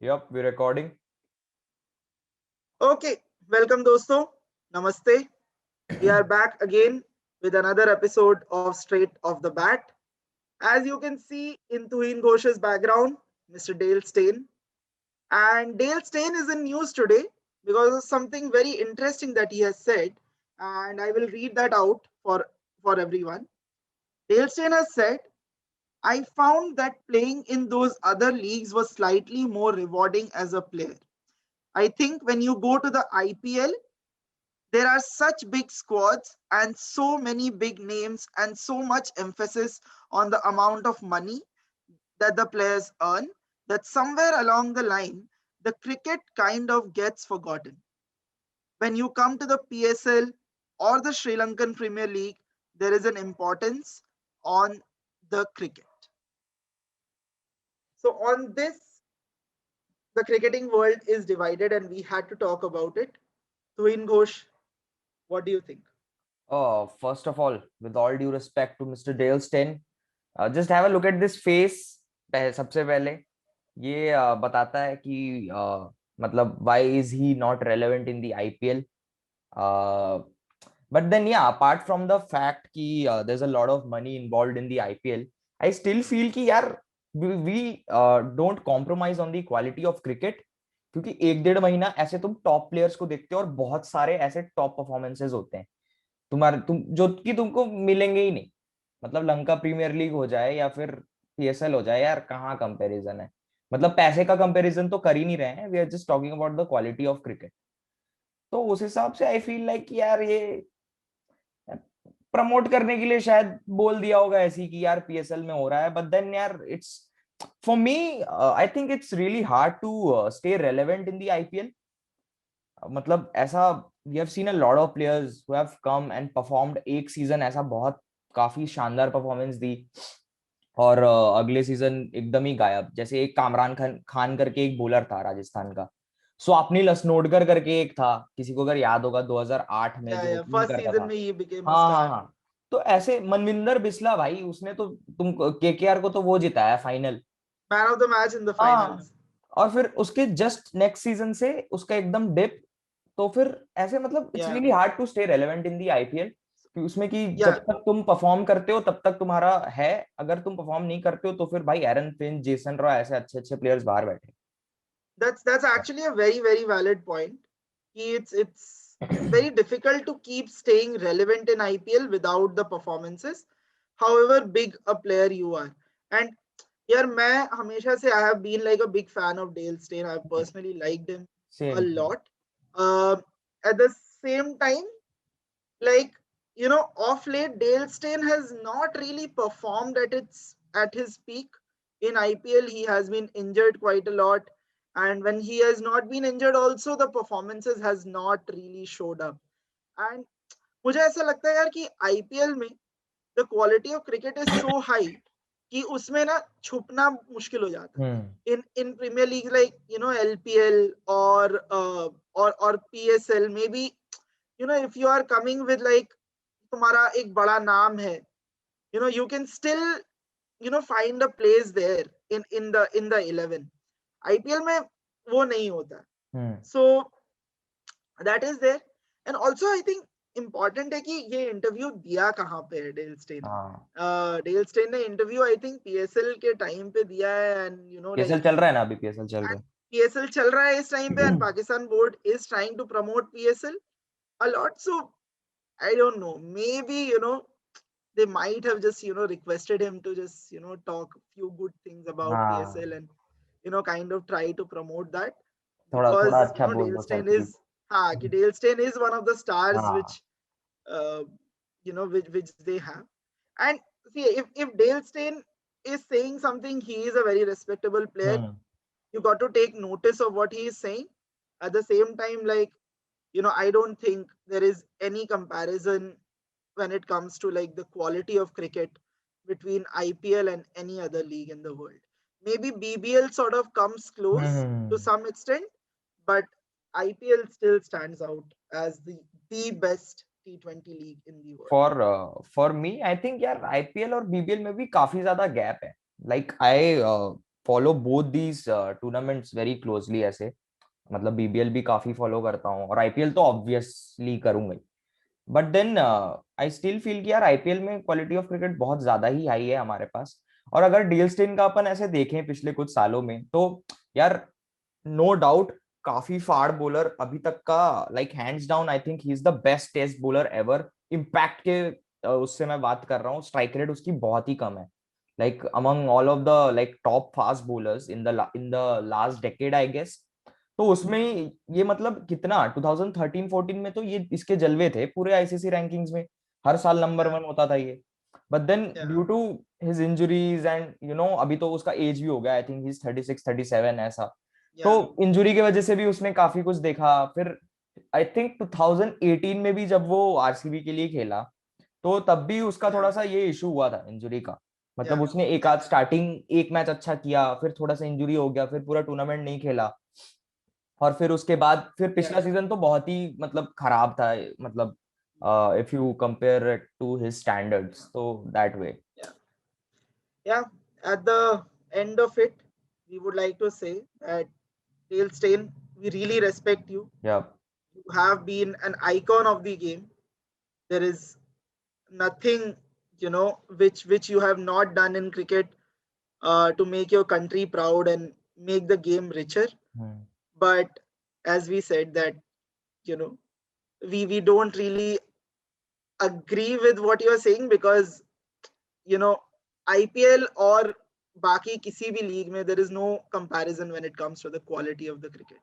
Yup, we're recording. Okay, welcome dosto. Namaste. We are back again with another episode of Straight Off the Bat. As you can see in Tuhin Ghosh's background, Mr. Dale Steyn. And Dale Steyn is in news today because of something very interesting that he has said. And I will read that out for everyone. Dale Steyn has said, I found that playing in those other leagues was slightly more rewarding as a player. I think when you go to the IPL, there are such big squads and so many big names and so much emphasis on the amount of money that the players earn that somewhere along the line the cricket kind of gets forgotten. When you come to the PSL or the Sri Lankan Premier League, there is an importance on the cricket. So on this, the cricketing world is divided and we had to talk about it. Tuin Ghosh, what do you think? First of all, with all due respect to Mr. Dale Steyn, just have a look at this face. सबसे पहले ये बताता है कि मतलब why is he not relevant in the IPL? But then yeah, apart from the fact कि there's a lot of money involved in the IPL, I still feel कि यार we don't compromise on the quality of cricket. क्योंकि 1-1.5 महीना ऐसे तुम top players को देखते हो और बहुत सारे ऐसे टॉप परफॉर्मेंसेज होते हैं तुम्हारे तुम जो कि तुमको मिलेंगे ही नहीं। मतलब लंका प्रीमियर लीग हो जाए या फिर PSL हो जाए, यार कहाँ कंपैरिजन है। मतलब पैसे का कंपैरिजन तो कर ही नहीं रहे हैं, we are just talking about the quality of cricket. तो उस हिसाब से आई फील लाइक यार ये प्रमोट करने के लिए शायद बोल दिया होगा ऐसी कि यार PSL में हो रहा है, बट देन यार it's for me I think it's really hard to stay relevant in the IPL। मतलब ऐसा we have seen a lot of players who have come and performed एक सीजन ऐसा बहुत काफी शानदार परफॉर्मेंस दी और अगले सीजन एकदम ही गायब। जैसे एक कामरान खान खान करके एक बॉलर था राजस्थान का, स्वप्निल लसनोडकर करके एक था, किसी को अगर याद होगा 2008 में जो Yeah, ओपनिंग first करता season था। में he became a हाँ हाँ star. हाँ। तो ऐसे मनविंदर बिस्ला भाई, उसने तो तुम KKR को तो वो जिताया final. Man of the match in the हाँ, finals. और फिर उसके जस्ट नेक्स्ट सीजन से उसका एकदम डिप। तो फिर ऐसे मतलब it's Yeah, really hard to stay relevant in the IPL कि उसमें कि जब yeah. तक तुम परफॉर्म करते हो तब तक तुम्हारा है, अगर तुम परफॉर्म नहीं करते हो तो फिर भाई एरन फिंच, जेसन रॉय ऐसे अच्छे अच्छे प्लेयर्स बाहर बैठे। That's actually a very valid point. It's very difficult to keep staying relevant in IPL without the performances, however big a player you are. And yeah, मैं हमेशा से I have been like a big fan of Dale Steyn. I've personally liked him a same same. lot. Uh, at the same time, like off late Dale Steyn has not really performed at his peak in IPL. He has been injured quite a lot, and when he has not been injured also the performances has not really showed up. And मुझे ऐसा लगता है यार कि IPL में the quality of cricket is so high कि उसमें ना छुपना मुश्किल हो जाता हम्म। है in Premier League, like LPL or PSL. Maybe if you are coming with like तुम्हारा एक बड़ा नाम है, you can still find a place there in the 11. IPL में वो नहीं होता. हम्म। So that is there. And also I think important है कि ये इंटरव्यू दिया कहाँ पे है डेल स्टेन हाँ, ने. डेल स्टेन ने इंटरव्यू आई थिंक PSL के टाइम पे दिया है. एंड PSL लाइक चल रहा है ना, अभी PSL चल रहा PSL चल रहा है इस टाइम पे, है। And Pakistan board is trying to promote PSL a lot. So I don't know, maybe they might have just requested him to just talk a few good things about हाँ, PSL and kind of try to promote that, थोड़ा थोड़ा because अच्छा बोल Dale दो sir Steyn please. is कि Dale Steyn is one of the stars हाँ। which uh, which they have. And see, if Dale Steyn is saying something, he is a very respectable player. Hmm. You got to take notice of what he is saying. At the same time, like I don't think there is any comparison when it comes to like the quality of cricket between IPL and any other league in the world. Maybe BBL sort of comes close to hmm. some extent, but IPL still stands out as the best T20 league in the world. For me I think यार IPL और BBL में भी काफी ज्यादा gap है। Like I follow both these tournaments very closely ऐसे, मतलब BBL भी काफी फॉलो करता हूँ और IPL तो ऑब्वियसली करूंगा ही, but then I still feel कि यार IPL में क्वालिटी ऑफ क्रिकेट बहुत ज्यादा ही हाई है हमारे पास। और अगर डेल स्टेन का अपन ऐसे देखें पिछले कुछ सालों में तो यार नो डाउट काफी फाड़ बॉलर अभी तक का, like hands down I think he is the best test bowler ever. Impact के उससे मैं बात कर रहा हूँ, स्ट्राइक रेट उसकी बहुत ही कम है, like among all of the like top fast bowlers in the last decade I guess. तो उसमें ये मतलब कितना 2013-14 में तो ये इसके जलवे थे पूरे आईसीसी रैंकिंग्स में, हर साल नंबर Yeah, 1 होता था ये। But then yeah, due to his injuries and अभी तो उसका एज भी हो गया, आई थिंक ही इज 36-37 ऐसा। तो yeah, इंजुरी की वजह से भी उसने काफी कुछ देखा। फिर आई थिंक 2018 में भी जब वो आरसीबी के लिए खेला तो तब भी उसका yeah, थोड़ा सा ये इशू हुआ था इंजुरी का, मतलब yeah, उसने एक आध स्टार्टिंग एक मैच अच्छा किया, फिर थोड़ा सा इंजुरी हो गया, फिर पूरा टूर्नामेंट नहीं खेला। और फिर उसके बाद फिर yeah, पिछला सीजन तो बहुत ही मतलब खराब था, मतलब if you compare it to his standards तो that way. yeah. Yeah. At the end of it, we would like to say that Dale Steyn, we really respect you. या You have been an icon of the game. There is nothing, which you have not done in cricket to make your country proud and make the game richer. But as we said that, you know, we don't really agree with what you're saying because IPL और बाकी किसी भी league में there is no comparison when it comes to the quality of the cricket.